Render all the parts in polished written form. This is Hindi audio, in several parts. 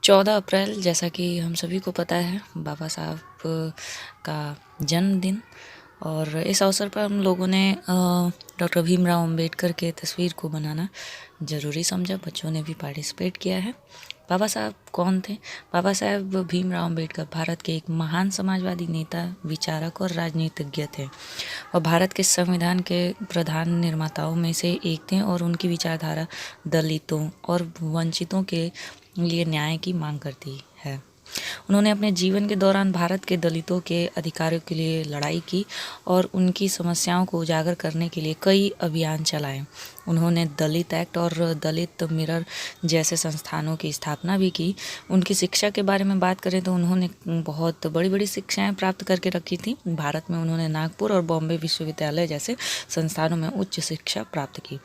14 अप्रैल जैसा कि हम सभी को पता है बाबा साहब का जन्मदिन। और इस अवसर पर हम लोगों ने डॉक्टर भीमराव अंबेडकर के तस्वीर को बनाना ज़रूरी समझा। बच्चों ने भी पार्टिसिपेट किया है। बाबा साहब कौन थे? बाबा साहब भीमराव अंबेडकर भारत के एक महान समाजवादी नेता, विचारक और राजनीतिज्ञ थे। वह भारत के संविधान के प्रधान निर्माताओं में से एक थे और उनकी विचारधारा दलितों और वंचितों के लिए न्याय की मांग करती है। उन्होंने अपने जीवन के दौरान भारत के दलितों के अधिकारों के लिए लड़ाई की और उनकी समस्याओं को उजागर करने के लिए कई अभियान चलाए। उन्होंने दलित एक्ट और दलित मिरर जैसे संस्थानों की स्थापना भी की। उनकी शिक्षा के बारे में बात करें तो उन्होंने बहुत बड़ी बड़ी शिक्षाएं प्राप्त करके रखी थी। भारत में उन्होंने नागपुर और बॉम्बे विश्वविद्यालय जैसे संस्थानों में उच्च शिक्षा प्राप्त की।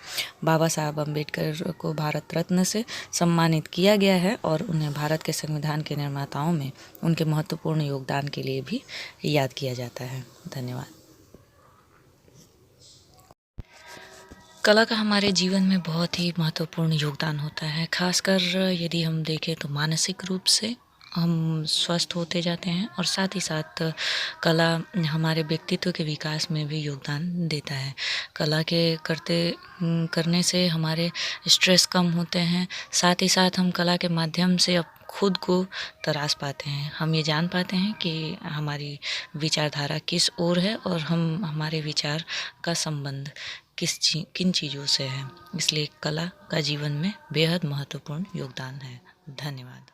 बाबा साहब अम्बेडकर को भारत रत्न से सम्मानित किया गया है और उन्हें भारत के संविधान के निर्माताओं में उनके महत्वपूर्ण योगदान के लिए भी याद किया जाता है। धन्यवाद। कला का हमारे जीवन में बहुत ही महत्वपूर्ण योगदान होता है, खासकर यदि हम देखें तो मानसिक रूप से हम स्वस्थ होते जाते हैं और साथ ही साथ कला हमारे व्यक्तित्व के विकास में भी योगदान देता है। कला के करने से हमारे स्ट्रेस कम होते हैं। साथ ही साथ हम कला के माध्यम से खुद को तराश पाते हैं। हम ये जान पाते हैं कि हमारी विचारधारा किस ओर है और हम हमारे विचार का संबंध किन चीज़ों से है। इसलिए कला का जीवन में बेहद महत्वपूर्ण योगदान है। धन्यवाद।